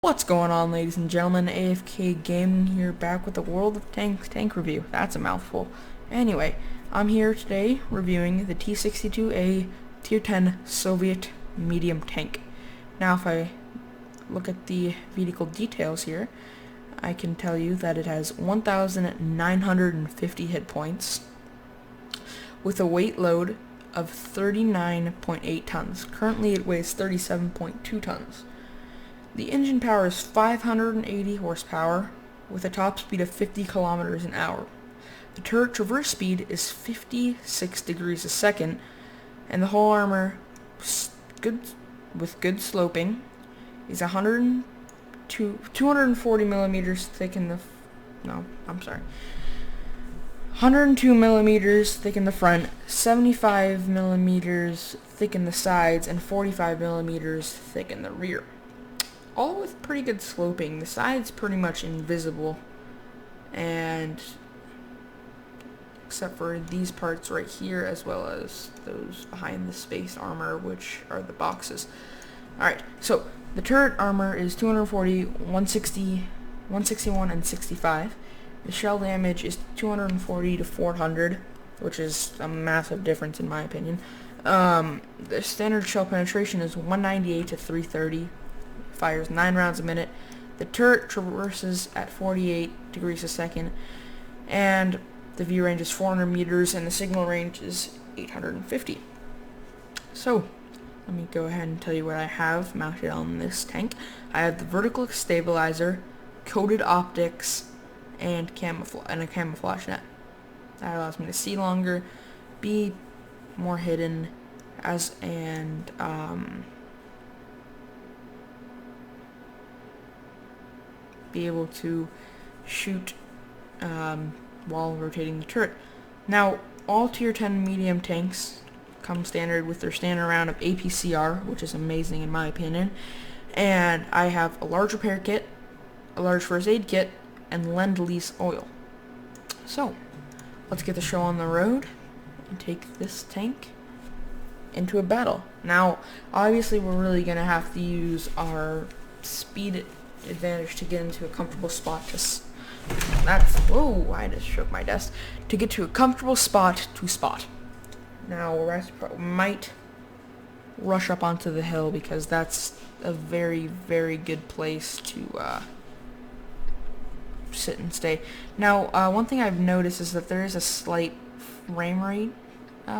What's going on, ladies and gentlemen? AFK Gaming here, back with the World of Tanks tank review. That's a mouthful. Anyway, I'm here today reviewing the T62-A Tier 10 Soviet medium tank. Now, if I look at the vehicle details here, I can tell you that it has 1,950 hit points with a weight load of 39.8 tons. Currently, it weighs 37.2 tons. The engine power is 580 horsepower with a top speed of 50 kilometers an hour. The turret traverse speed is 56 degrees a second, and the hull armor with good sloping is 240 millimeters thick in the 102 millimeters thick in the front, 75 millimeters thick in the sides, and 45 millimeters thick in the rear. All with pretty good sloping. The side's pretty much invisible, and except for these parts right here, as well as those behind the space armor, which are the boxes. Alright, so the turret armor is 240, 160, 161, and 65. The shell damage is 240 to 400, which is a massive difference in my opinion. The standard shell penetration is 198 to 330. Fires 9 rounds a minute. The turret traverses at 48 degrees a second, and the view range is 400 meters, and the signal range is 850. So, let me go ahead and tell you what I have mounted on this tank. I have the vertical stabilizer, coated optics, and a camouflage net. That allows me to see longer, be more hidden, be able to shoot while rotating the turret. Now, all Tier 10 medium tanks come standard with their standard round of APCR, which is amazing in my opinion, and I have a large repair kit, a large first aid kit, and Lend-Lease oil. So, let's get the show on the road and take this tank into a battle. Now, obviously we're really going to have to use our speed advantage to get into a comfortable spot whoa, I just shook my desk. To get to a comfortable spot to spot. Now, we might rush up onto the hill because that's a very, very good place to sit and stay. Now, one thing I've noticed is that there is a slight frame rate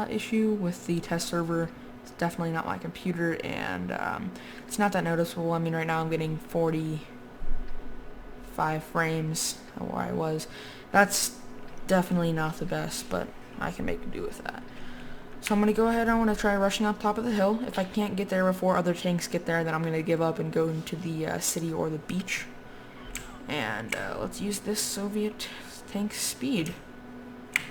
issue with the test server. It's definitely not my computer, and it's not that noticeable. I mean, right now I'm getting 45 frames where I was. That's definitely not the best, but I can make do with that. So I'm going to go ahead, I want to try rushing up top of the hill. If I can't get there before other tanks get there, then I'm going to give up and go into the city or the beach. And let's use this Soviet tank speed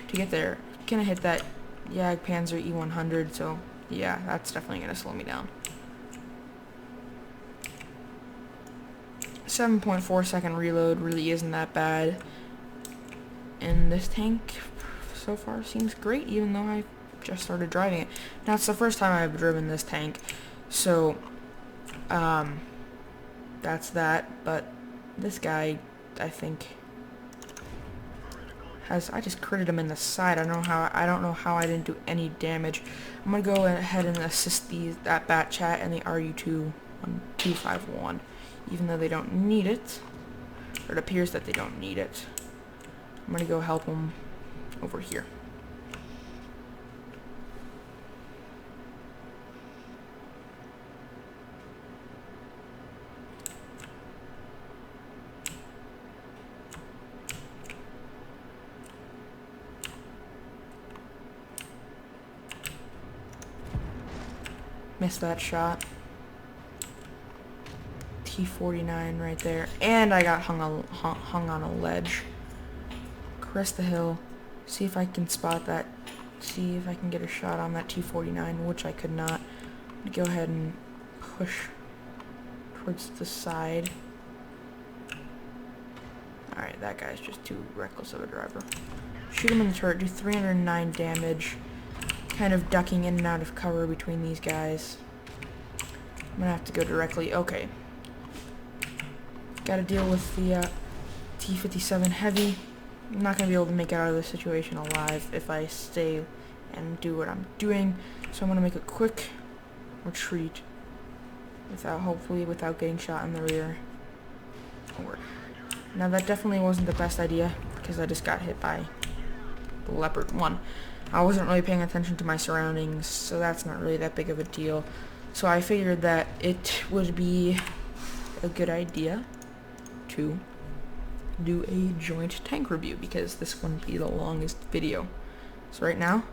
to get there. Gonna hit that Panzer E100, so yeah, that's definitely going to slow me down. 7.4 second reload really isn't that bad, and this tank so far seems great, even though I just started driving it. Now, it's the first time I've driven this tank, so that's that. But this guy, I think, I just critted him in the side. I don't know how I didn't do any damage. I'm gonna go ahead and assist that Bat Chat and the RU-251, even though they don't need it, or it appears that they don't need it. I'm gonna go help them over here. Missed that shot. T49 right there, and I got hung on a ledge. Crest the hill, see if I can spot that, see if I can get a shot on that T49, which I could not. I'm gonna go ahead and push towards the side. Alright, that guy's just too reckless of a driver. Shoot him in the turret, do 309 damage. Kind of ducking in and out of cover between these guys. I'm gonna have to go directly. Okay. Gotta deal with the T-57 Heavy. I'm not gonna be able to make it out of this situation alive if I stay and do what I'm doing. So I'm gonna make a quick retreat hopefully without getting shot in the rear. Now that definitely wasn't the best idea because I just got hit by the Leopard 1. I wasn't really paying attention to my surroundings, so that's not really that big of a deal. So I figured that it would be a good idea to do a joint tank review because this wouldn't be the longest video. So right now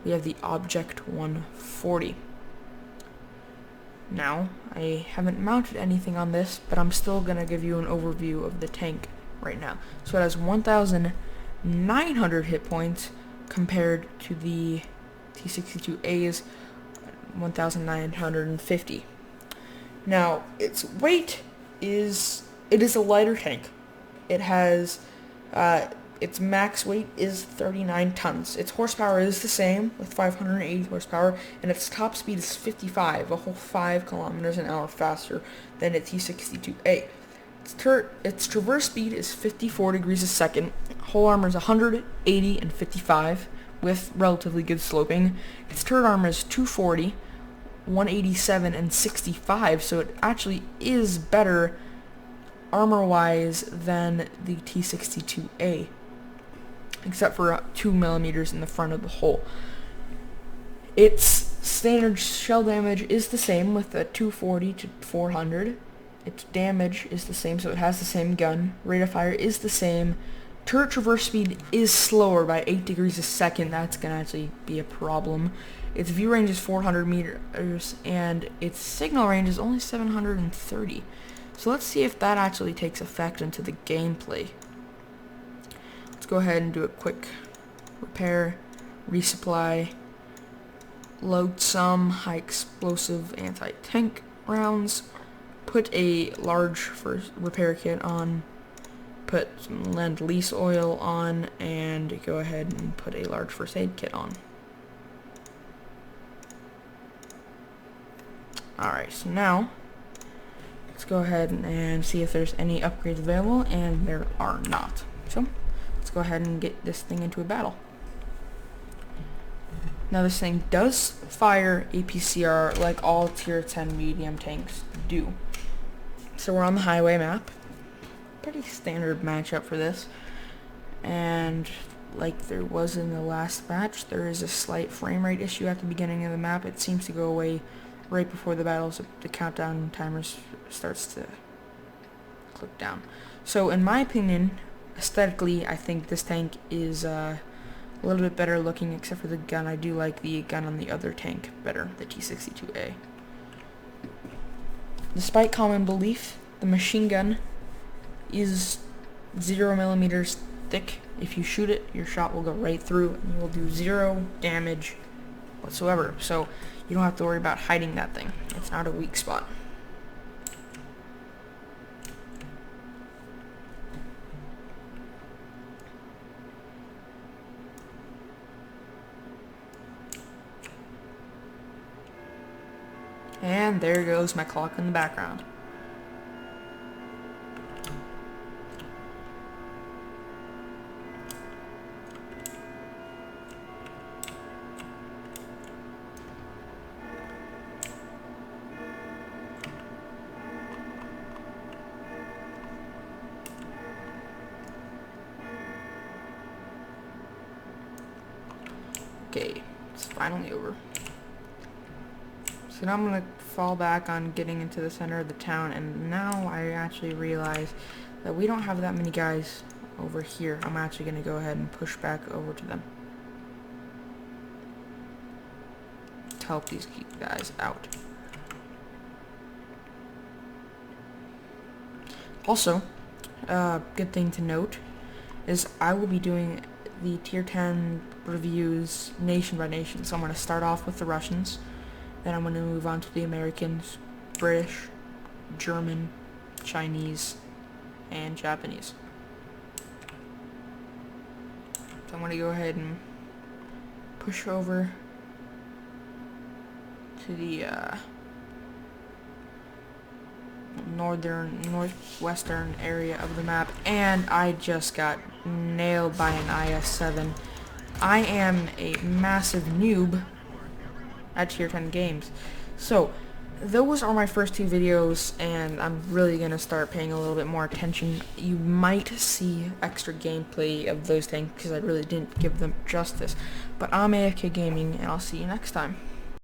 we have the Obj.140. Now I haven't mounted anything on this, but I'm still gonna give you an overview of the tank right now. So it has 1,900 hit points compared to the T62-A's 1,950. Now its weight is a lighter tank. It has its max weight is 39 tons. Its horsepower is the same with 580 horsepower, and its top speed is 55, a whole 5 kilometers an hour faster than a T62-A. Its traverse speed is 54 degrees a second. Whole armor is 180 and 55 with relatively good sloping. Its turret armor is 240, 187 and 65, so it actually is better armor-wise than the T62-A, except for 2 millimeters in the front of the hull. Its standard shell damage is the same with a 240 to 400. Its damage is the same, so it has the same gun. Rate of fire is the same. Turret traverse speed is slower by 8 degrees a second. That's going to actually be a problem. Its view range is 400 meters, and its signal range is only 730. So let's see if that actually takes effect into the gameplay. Let's go ahead and do a quick repair, resupply, load some high explosive anti-tank rounds, put a large repair kit on, put some Lend-Lease oil on, and go ahead and put a large first aid kit on. Alright, so now let's go ahead and see if there's any upgrades available, and there are not. So let's go ahead and get this thing into a battle. Now this thing does fire APCR like all tier 10 medium tanks do. So we're on the highway map. Pretty standard matchup for this. And like there was in the last match, there is a slight frame rate issue at the beginning of the map. It seems to go away right before the battle, so the countdown timers starts to click down. So in my opinion, aesthetically, I think this tank is a little bit better looking, except for the gun. I do like the gun on the other tank better, the T62-A. Despite common belief, the machine gun is 0 millimeters thick. If you shoot it, your shot will go right through and you will do 0 damage whatsoever. So you don't have to worry about hiding that thing. It's not a weak spot. And there goes my clock in the background. Okay, it's finally over. So now I'm going to fall back on getting into the center of the town, and now I actually realize that we don't have that many guys over here. I'm actually going to go ahead and push back over to them to help these guys out. Also, good thing to note is I will be doing the tier 10 reviews nation by nation. So I'm going to start off with the Russians, then I'm going to move on to the Americans, British, German, Chinese, and Japanese. So I'm going to go ahead and push over to the northwestern area of the map, and I just got nailed by an IS-7. I am a massive noob at tier 10 games. So those are my first two videos, and I'm really gonna start paying a little bit more attention. You might see extra gameplay of those things because I really didn't give them justice. But I'm AFK Gaming, and I'll see you next time.